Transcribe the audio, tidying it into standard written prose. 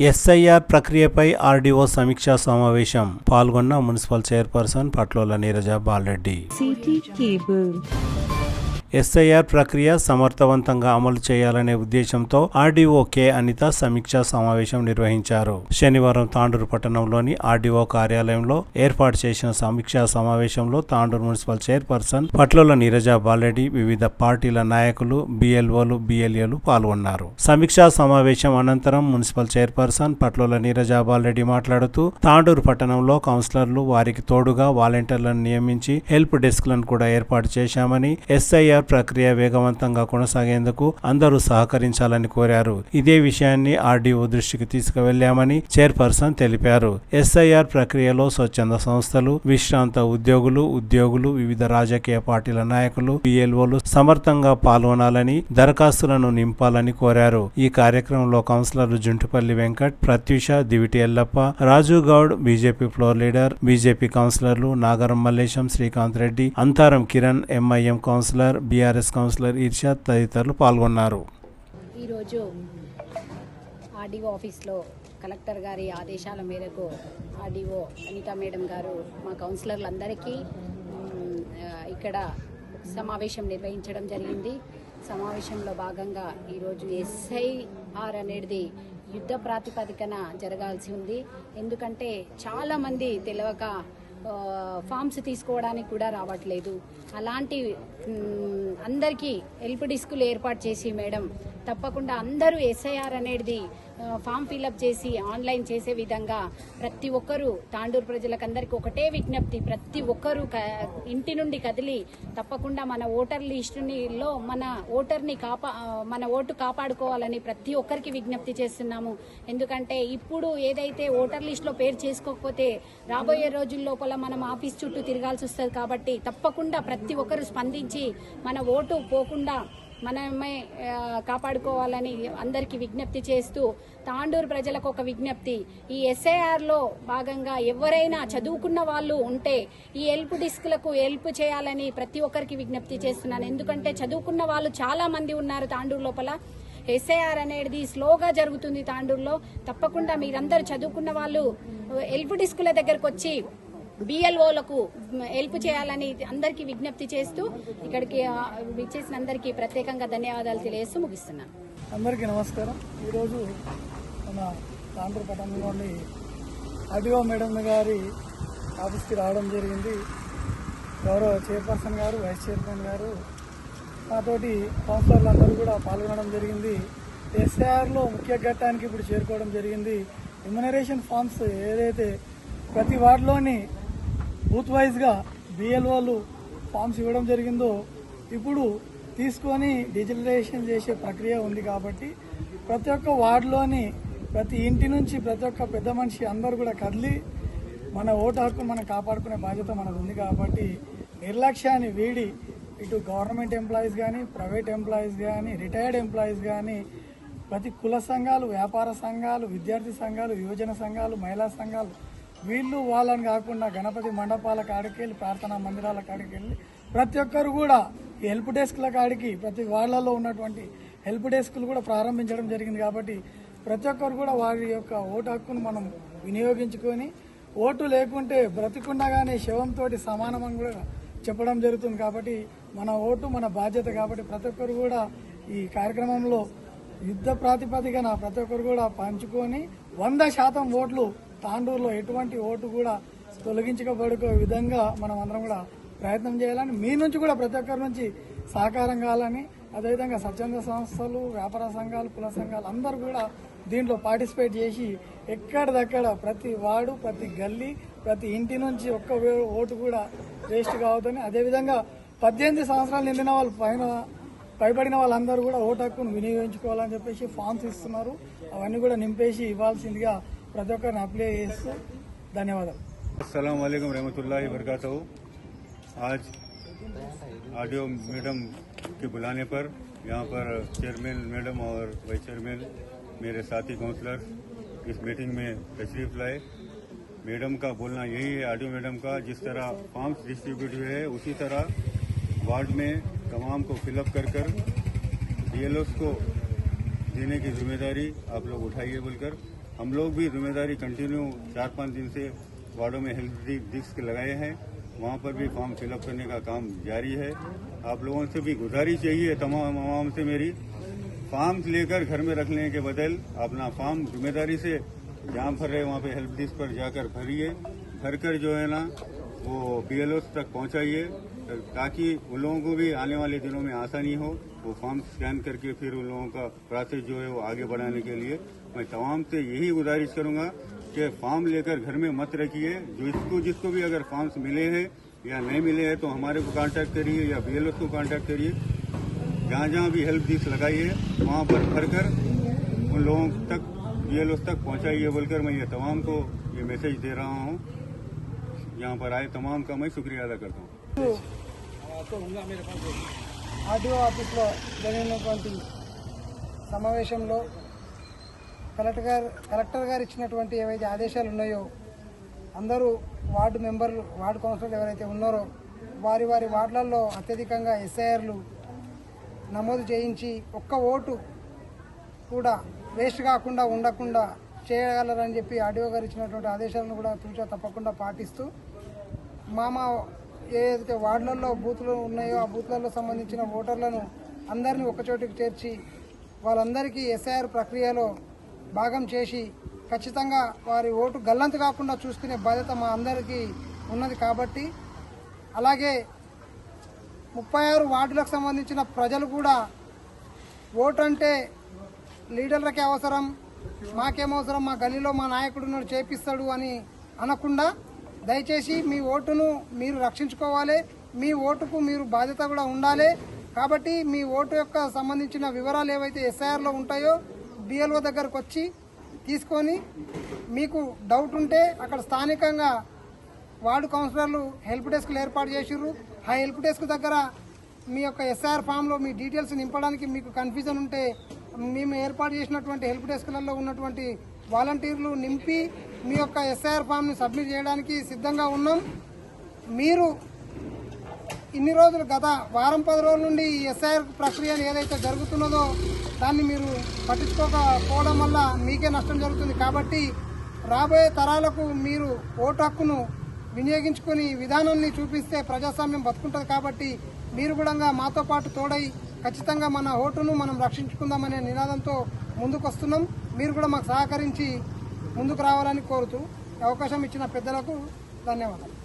SIR ప్రక్రియపై RDO సమీక్షా సమావేశం పాల్గొన్న municipal chairperson Patlola Neeraja Bala Reddy. SIR ప్రక్రియ సమర్థవంతంగా అమలు చేయాలనే ఉద్దేశంతో ఆర్డీఓ కె అనిత సమీక్షా సమావేశం నిర్వహించారు. శనివారం తాండూరు పట్టణంలోని ఆర్డీఓ కార్యాలయంలో ఏర్పాటు చేసిన సమీక్షా సమావేశంలో తాండూరు మున్సిపల్ చైర్పర్సన్ పట్లోల నీరజ బాలరెడ్డి, వివిధ పార్టీల నాయకులు, బిఎల్ఓలు, బిఎల్ఏలు పాల్గొన్నారు. సమీక్షా సమావేశం అనంతరం మున్సిపల్ చైర్పర్సన్ పట్లోల నీరజ బాలరెడ్డి మాట్లాడుతూ తాండూరు పట్టణంలో కౌన్సిలర్లు, వారికి తోడుగా వాలంటీర్లను నియమించి హెల్ప్ డెస్క్లను కూడా ఏర్పాటు చేశామని, ఎస్ఐఆర్ ప్రక్రియ వేగవంతంగా కొనసాగేందుకు అందరూ సహకరించాలని కోరారు. ఇదే విషయాన్ని ఆర్డీఓ దృష్టికి తీసుకువెళ్లామని చైర్పర్సన్ తెలిపారు. ఎస్ఐఆర్ ప్రక్రియలో స్వచ్ఛంద సంస్థలు, విశ్రాంత ఉద్యోగులు, వివిధ రాజకీయ పార్టీల నాయకులు, బిఎల్ఓలు సమర్థంగా పాల్గొనాలని, దరఖాస్తులను నింపాలని కోరారు. ఈ కార్యక్రమంలో కౌన్సిలర్లు Juntupalli Venkat, Pratyusha, Diviti Ellappa, Raju Goud, BJP floor leader, BJP కౌన్సిలర్లు Nagaram Mallesham, Srikanth Reddy, Antaram Kiran, MIM councillor, BRS councillor Irshad తదితరులు పాల్గొన్నారు. ఈరోజు ఆర్డీఓ ఆఫీస్లో కలెక్టర్ గారి ఆదేశాల మేరకు ఆర్డీఓ అనితా మేడం గారు మా కౌన్సిలర్లందరికీ ఇక్కడ సమావేశం నిర్వహించడం జరిగింది. సమావేశంలో భాగంగా ఈరోజు ఎస్ఐఆర్ అనేది యుద్ధ ప్రాతిపదికన జరగాల్సి ఉంది. ఎందుకంటే చాలామంది తెలియక ఫామ్స్ తీసుకోవడానికి కూడా రావట్లేదు. అలాంటి అందరికీ హెల్ప్ డిస్కులు ఏర్పాటు చేసి మేడం తప్పకుండా అందరూ ఎస్ఐఆర్ అనేది ఫామ్ ఫిల్అప్ చేసి ఆన్లైన్ చేసే విధంగా ప్రతి ఒక్కరూ తాండూరు ప్రజలకందరికీ ఒకటే విజ్ఞప్తి, ప్రతి ఒక్కరూ ఇంటి నుండి కదిలి తప్పకుండా మన ఓటర్ లిస్టులో మన ఓటు కాపాడుకోవాలని ప్రతి ఒక్కరికి విజ్ఞప్తి చేస్తున్నాము. ఎందుకంటే ఇప్పుడు ఏదైతే ఓటర్ లిస్టులో పేరు చేసుకోకపోతే రాబోయే రోజుల లోపల మనం ఆఫీస్ చుట్టూ తిరగాల్సి వస్తుంది. కాబట్టి తప్పకుండా ప్రతి ఒక్కరు స్పందించి మన ఓటు పోకుండా మనమే కాపాడుకోవాలని అందరికీ విజ్ఞప్తి చేస్తూ, తాండూరు ప్రజలకు ఒక విజ్ఞప్తి, ఈ ఎస్ఐఆర్లో భాగంగా ఎవరైనా చదువుకున్న వాళ్ళు ఉంటే ఈ హెల్ప్ డిస్క్లకు హెల్ప్ చేయాలని ప్రతి ఒక్కరికి విజ్ఞప్తి చేస్తున్నాను. ఎందుకంటే చదువుకున్న వాళ్ళు చాలా మంది ఉన్నారు తాండూరు లోపల. ఎస్ఐఆర్ అనేది స్లోగా జరుగుతుంది తాండూరులో. తప్పకుండా మీరందరూ చదువుకున్న వాళ్ళు హెల్ప్ డిస్కుల దగ్గరకు వచ్చి బిఎల్ఓలకు హెల్ప్ చేయాలని అందరికీ విజ్ఞప్తి చేస్తూ ఇక్కడికి విచ్చేసిన అందరికీ ప్రత్యేకంగా ధన్యవాదాలు తెలియజేస్తూ ముగిస్తున్నాను. అందరికీ నమస్కారం. ఈరోజు మన తాండూరు పట్టణంలోని ఆర్డీఓ మేడం గారి ఆఫీస్కి రావడం జరిగింది. గౌరవ చైర్పర్సన్ గారు, వైస్ చైర్మన్ గారు, నాతోటి కౌన్సిలర్లు అందరూ కూడా పాల్గొనడం జరిగింది. ఎస్ఐఆర్లో ముఖ్య ఘట్టానికి ఇప్పుడు చేరుకోవడం జరిగింది. ఎమ్యునరేషన్ ఫామ్స్ ఏదైతే ప్రతి వార్డులోని బూత్ వైజ్గా బిఎల్ఓలు ఫామ్స్ ఇవ్వడం జరిగిందో ఇప్పుడు తీసుకొని డిజిటలైజేషన్ చేసే ప్రక్రియ ఉంది. కాబట్టి ప్రతి ఒక్క వార్డులోని ప్రతి ఇంటి నుంచి ప్రతి ఒక్క పెద్ద మనిషి అందరూ కూడా కదిలి మన ఓటు హక్కు మనం కాపాడుకునే బాధ్యత మనది ఉంది. కాబట్టి నిర్లక్ష్యాన్ని వీడి ఇటు గవర్నమెంట్ ఎంప్లాయీస్ కానీ, ప్రైవేట్ ఎంప్లాయీస్ కానీ, రిటైర్డ్ ఎంప్లాయీస్ కానీ, ప్రతి కుల సంఘాలు, వ్యాపార సంఘాలు, విద్యార్థి సంఘాలు, యువజన సంఘాలు, మహిళా సంఘాలు, వీళ్ళు వాళ్ళని కాకుండా గణపతి మండపాల కాడికి వెళ్ళి, ప్రార్థనా మందిరాల కాడికి వెళ్ళి ప్రతి ఒక్కరు కూడా హెల్ప్ డెస్క్ల కాడికి ప్రతి వాళ్ళలో ఉన్నటువంటి హెల్ప్ డెస్క్లు కూడా ప్రారంభించడం జరిగింది. కాబట్టి ప్రతి ఒక్కరు కూడా వారి యొక్క ఓటు హక్కును మనం వినియోగించుకొని, ఓటు లేకుంటే బ్రతికుండగానే శవంతో సమానమని కూడా చెప్పడం జరుగుతుంది. కాబట్టి మన ఓటు మన బాధ్యత. కాబట్టి ప్రతి ఒక్కరు కూడా ఈ కార్యక్రమంలో యుద్ధ ప్రాతిపదికన ప్రతి ఒక్కరు కూడా పంచుకొని 100% ఓట్లు తాండూరులో ఎటువంటి ఓటు కూడా తొలగించబడుకో విధంగా మనం అందరం కూడా ప్రయత్నం చేయాలని, మీ నుంచి కూడా ప్రతి ఒక్కరి నుంచి సహకారం కావాలని, అదేవిధంగా స్వచ్ఛంద సంస్థలు, వ్యాపార సంఘాలు, కుల సంఘాలు అందరూ కూడా దీంట్లో పార్టిసిపేట్ చేసి ఎక్కడిదక్కడ ప్రతి వార్డు, ప్రతి గల్లీ, ప్రతి ఇంటి నుంచి ఒక్క ఓటు కూడా వేస్ట్ కావద్దని, అదేవిధంగా 18 సంవత్సరాలు నిండిన వాళ్ళు పైబడిన వాళ్ళందరూ కూడా ఓటు హక్కును వినియోగించుకోవాలని చెప్పేసి ఫామ్స్ ఇస్తున్నారు. అవన్నీ కూడా నింపేసి ఇవ్వాల్సిందిగా ప్రతి ఒక్కరిని అప్లై చేస్తూ ధన్యవాదాలు. अस्सलाम वालेकुम रहमतुल्लाहि वबरकातुहू। आज आरडीओ मैडम के बुलाने पर यहाँ पर चेयरमैन मैडम और वाइस चेयरमैन मेरे साथी काउंसलर इस मीटिंग में तशरीफ लाए। मैडम का बोलना यही है, आरडीओ मैडम का, जिस तरह फॉर्म्स डिस्ट्रीब्यूट हुए हैं उसी तरह वार्ड में तमाम को फिलअप कर डीएलओस को देने की जिम्मेदारी आप लोग उठाइए बोलकर हम लोग भी जिम्मेदारी कंटिन्यू 4-5 दिन से वार्डों में हेल्प डेस्क लगाए हैं, वहाँ पर भी फॉर्म फिलअप करने का काम जारी है। आप लोगों से भी गुजारिश चाहिए तमाम आवाम से मेरी, फॉर्म लेकर घर में रखने के बदल अपना फॉर्म जिम्मेदारी से जहाँ भर रहे वहाँ पे हेल्प डेस्क पर जाकर भरिए, भरकर जो है ना वो BLO तक पहुँचाइए, ताकि उन लोगों को भी आने वाले दिनों में आसानी हो। वो फॉर्म स्कैन करके फिर उन लोगों का प्रोसेस जो है वो आगे बढ़ाने के लिए मैं तमाम से यही गुजारिश करूंगा कि फॉर्म लेकर घर में मत रखिए। जिसको भी अगर फॉर्म्स मिले हैं या नहीं मिले हैं तो हमारे को कांटेक्ट करिए या BLO को कांटेक्ट करिए। जहाँ जहाँ भी हेल्प डेस्क लगाइए वहाँ पर भरकर उन लोगों तक BLO तक पहुँचाइए बोलकर मैं ये तमाम को ये मैसेज दे रहा हूँ। यहाँ पर आए तमाम का मैं शुक्रिया अदा करता हूँ। ఆర్డీఓ ఆఫీస్లో జరిగినటువంటి సమావేశంలో కలెక్టర్ గారు ఇచ్చినటువంటి ఏవైతే ఆదేశాలు ఉన్నాయో అందరూ వార్డు మెంబర్లు, వార్డు కౌన్సిలర్లు ఎవరైతే ఉన్నారో వారి వార్డులలో అత్యధికంగా SIRలు నమోదు చేయించి ఒక్క ఓటు కూడా వేస్ట్ కాకుండా ఉండకుండా చేయగలరని చెప్పి ఆర్డీఓ గారు ఇచ్చినటువంటి ఆదేశాలను కూడా తూచా తప్పకుండా పాటిస్తూ ఏదైతే వార్డులలో బూతులు ఉన్నాయో ఆ బూత్లలో సంబంధించిన ఓటర్లను అందరినీ ఒకచోటికి చేర్చి వాళ్ళందరికీ SIR ప్రక్రియలో భాగం చేసి ఖచ్చితంగా వారి ఓటు గల్లంతు కాకుండా చూసుకునే బాధ్యత మా అందరికీ ఉన్నది కాబట్టి, అలాగే 36 వార్డులకు సంబంధించిన ప్రజలు కూడా ఓటు అంటే లీడర్లకే అవసరం, మాకేమవసరం, మా గల్లీలో మా నాయకుడు చేపిస్తాడు అని అనకుండా దయచేసి మీ ఓటును మీరు రక్షించుకోవాలి, మీ ఓటుకు మీరు బాధ్యత కూడా ఉండాలి. కాబట్టి మీ ఓటు యొక్క సంబంధించిన వివరాలు ఏవైతే SIRలో ఉంటాయో BLO దగ్గరకు వచ్చి తీసుకొని, మీకు డౌట్ ఉంటే అక్కడ స్థానికంగా వార్డు కౌన్సిలర్లు హెల్ప్ డెస్క్లు ఏర్పాటు చేసిర్రు. ఆ హెల్ప్ డెస్క్ దగ్గర మీ యొక్క SIR ఫామ్లో మీ డీటెయిల్స్ నింపడానికి మీకు కన్ఫ్యూజన్ ఉంటే మేము ఏర్పాటు చేసినటువంటి హెల్ప్ డెస్క్లలో ఉన్నటువంటి వాలంటీర్లు నింపి మీ యొక్క SIR ఫామ్ని సబ్మిట్ చేయడానికి సిద్ధంగా ఉన్నాం. మీరు ఇన్ని రోజులు గత వారం 10 రోజుల నుండి ఈ SIR ప్రక్రియను ఏదైతే జరుగుతున్నదో దాన్ని మీరు పట్టించుకోకపోవడం వల్ల మీకే నష్టం జరుగుతుంది. కాబట్టి రాబోయే తరాలకు మీరు ఓటు హక్కును వినియోగించుకుని విధానాన్ని చూపిస్తే ప్రజాస్వామ్యం బతుకుంటుంది. కాబట్టి మీరు కూడా మాతో పాటు తోడై ఖచ్చితంగా మన ఓటును మనం రక్షించుకుందామనే నినాదంతో ముందుకు వస్తున్నాం. మీరు కూడా మాకు సహకరించి ముందుకు రావాలని కోరుతూ అవకాశం ఇచ్చిన పెద్దలకు ధన్యవాదాలు.